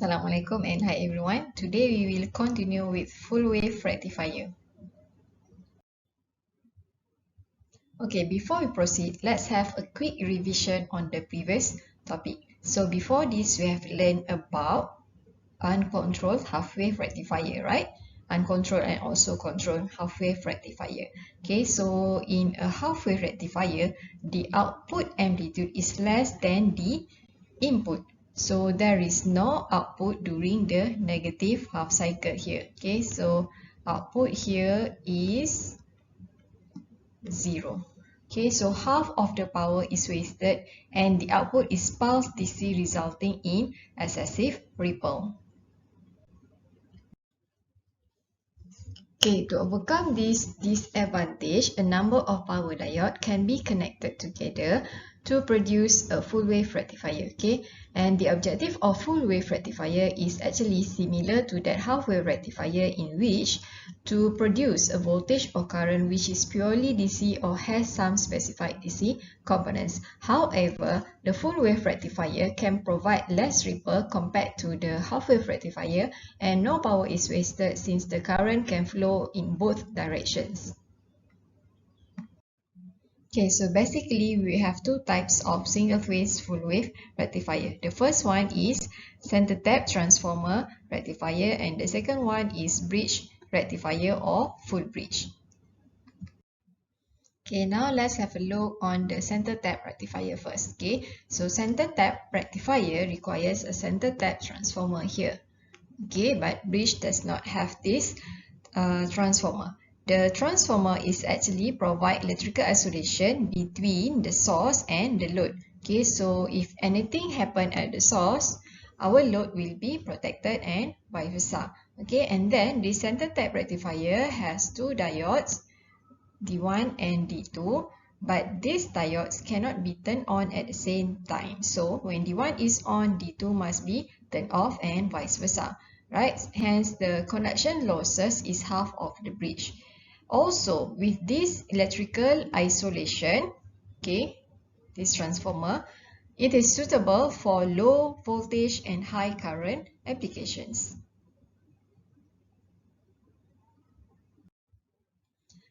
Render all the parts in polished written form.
Assalamualaikum and hi everyone. Today we will continue with full wave rectifier. Okay, before we proceed, let's have a quick revision on the previous topic. So before this, we have learned about uncontrolled half-wave rectifier, right? Uncontrolled and also controlled half-wave rectifier. Okay, so in a half-wave rectifier, the output amplitude is less than the input. So there is no output during the negative half cycle here. Okay, so output here is 0. Okay, so half of the power is wasted and the output is pulse DC resulting in excessive ripple. Okay, to overcome this disadvantage, a number of power diodes can be connected together to produce a full wave rectifier. Okay, and the objective of full wave rectifier is actually similar to that half wave rectifier, in which to produce a voltage or current which is purely DC or has some specified DC components. However, the full wave rectifier can provide less ripple compared to the half wave rectifier, and no power is wasted since the current can flow in both directions. Okay, so basically we have two types of single phase full wave rectifier. The first one is center tap transformer rectifier and the second one is bridge rectifier or full bridge. Okay, now let's have a look on the center tap rectifier first. Okay, so center tap rectifier requires a center tap transformer here. Okay, but bridge does not have this transformer. The transformer is actually provide electrical isolation between the source and the load. Okay, so if anything happen at the source, our load will be protected and vice versa. Okay, and then the center tap rectifier has two diodes, D1 and D2, but these diodes cannot be turned on at the same time. So when D1 is on, D2 must be turned off and vice versa, right? Hence the conduction losses is half of the bridge. Also, with this electrical isolation, okay, this transformer, it is suitable for low voltage and high current applications.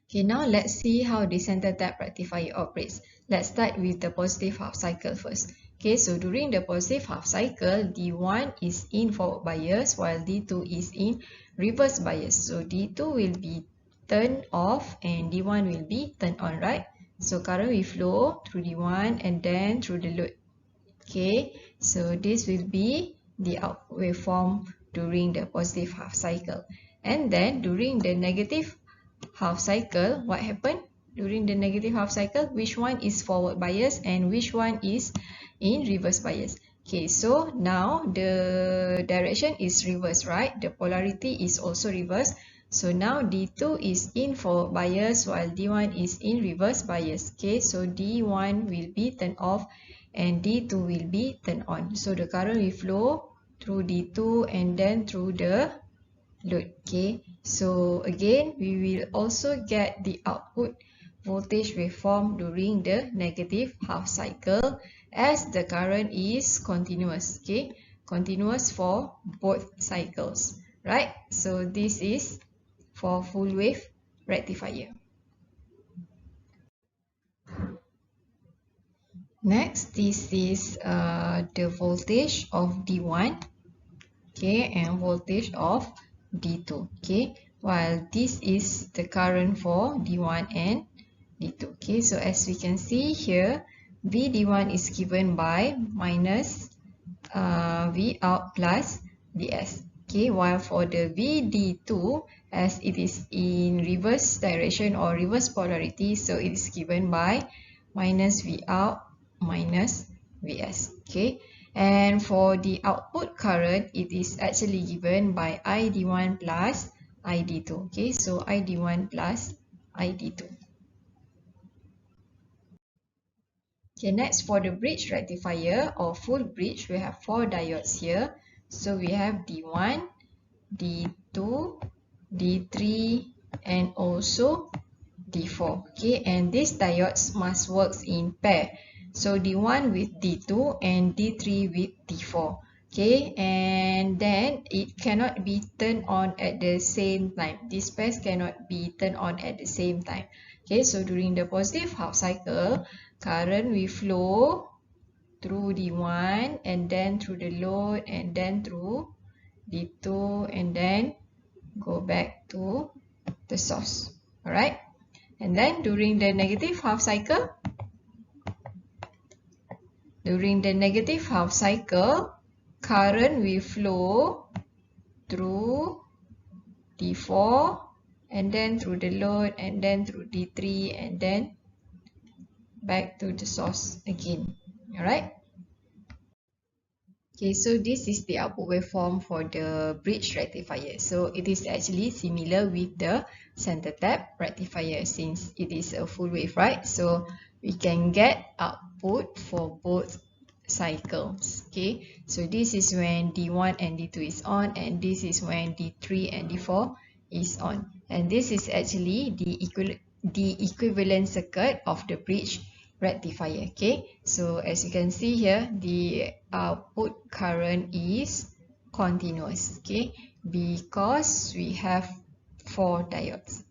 Okay, now let's see how the center tap rectifier operates. Let's start with the positive half cycle first. Okay, so during the positive half cycle, D1 is in forward bias while D2 is in reverse bias. So D2 will be turned off and D1 will be turned on, right? So current will flow through D1 and then through the load. Okay, so this will be the output waveform during the positive half cycle. And then during the negative half cycle, what happened? During the negative half cycle, which one is forward bias and which one is in reverse bias? Okay, so now the direction is reverse, right? The polarity is also reverse. So now D2 is in forward bias while D1 is in reverse bias. Okay, so D1 will be turned off and D2 will be turned on. So the current will flow through D2 and then through the load. Okay, so again we will also get the output voltage waveform during the negative half cycle as the current is continuous. Okay, continuous for both cycles, right? So this is for full wave rectifier. Next, this is the voltage of D1, okay, and voltage of D2, okay, while this is the current for D1 and D2. Okay, so as we can see here, VD1 is given by minus V out plus Vs. Okay, while for the VD2, as it is in reverse direction or reverse polarity, so it is given by minus V out minus Vs. Okay, and for the output current, it is actually given by ID1 plus ID2. Okay, so ID1 plus ID2. Okay, next for the bridge rectifier or full bridge, we have four diodes here. So we have D1, D2, D3, and also D4. Okay, and these diodes must work in pair. So D1 with D2 and D3 with D4. Okay, and then it cannot be turned on at the same time. This pairs cannot be turned on at the same time. Okay, so during the positive half cycle, current will flow through D1 and then through the load and then through D2 and then go back to the source. Alright, and then during the negative half cycle, current will flow through D4 and then through the load and then through D3 and then back to the source again. Alright. Okay, so this is the output waveform for the bridge rectifier. So it is actually similar with the center tap rectifier since it is a full wave, right? So we can get output for both cycles. Okay, so this is when D1 and D2 is on, and this is when D3 and D4 is on. And this is actually the equivalent circuit of the bridge rectifier. Okay, so as you can see here, the output current is continuous, okay, because we have 4 diodes.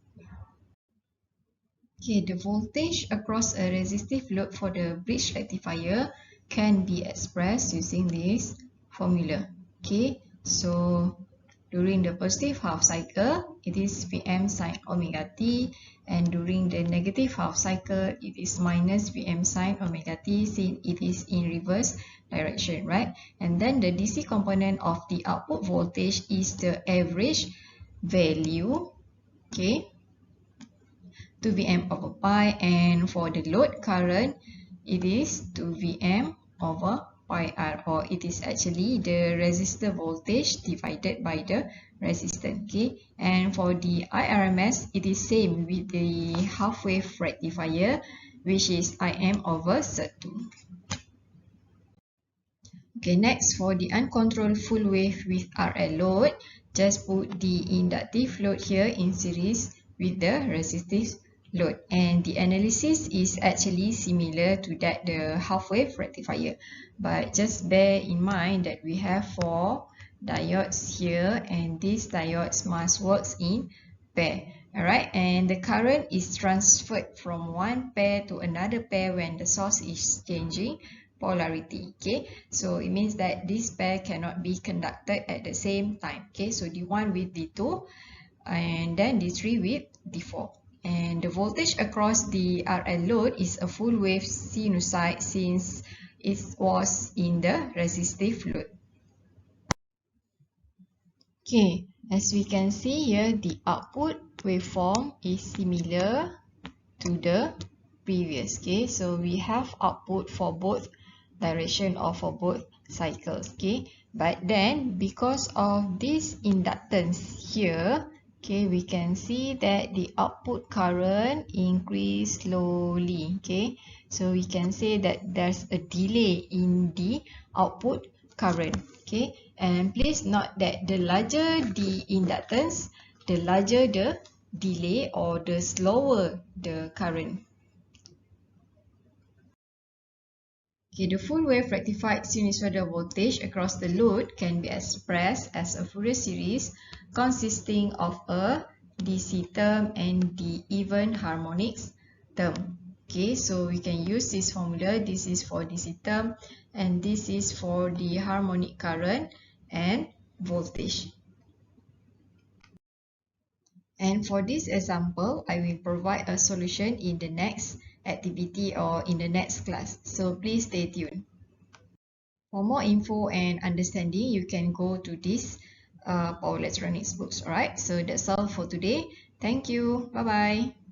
Okay, the voltage across a resistive load for the bridge rectifier can be expressed using this formula. Okay, so during the positive half cycle, it is Vm sin omega t, and during the negative half cycle, it is minus Vm sin omega t since it is in reverse direction, right? And then the DC component of the output voltage is the average value, okay, 2 Vm over pi, and for the load current, it is 2 Vm over pi r, or it is actually the resistor voltage divided by the resistance. Okay, and for the IRMS, it is same with the half wave rectifier, which is Im over Z2. Okay, next for the uncontrolled full wave with RL load, just put the inductive load here in series with the resistive load, and the analysis is actually similar to that the half wave rectifier, but just bear in mind that we have 4 diodes here, and these diodes must work in pair. Alright, and the current is transferred from one pair to another pair when the source is changing polarity. Okay, so it means that this pair cannot be conducted at the same time. Okay, so D1 with D2 and then D3 with D4. And the voltage across the RL load is a full wave sinusoid since it was in the resistive load. Okay, as we can see here, the output waveform is similar to the previous. Okay, so we have output for both direction or for both cycles. Okay, but then because of this inductance here, okay, we can see that the output current increase slowly. Okay, so we can say that there's a delay in the output current. Okay, and please note that the larger the inductance, the larger the delay, or the slower the current. Okay, the full wave rectified sinusoidal voltage across the load can be expressed as a Fourier series consisting of a DC term and the even harmonics term. Okay, so we can use this formula. This is for DC term and this is for the harmonic current and voltage. And for this example, I will provide a solution in the next activity or in the next class. So please stay tuned. For more info and understanding, you can go to this power electronics books. Alright, so that's all for today. Thank you. Bye bye.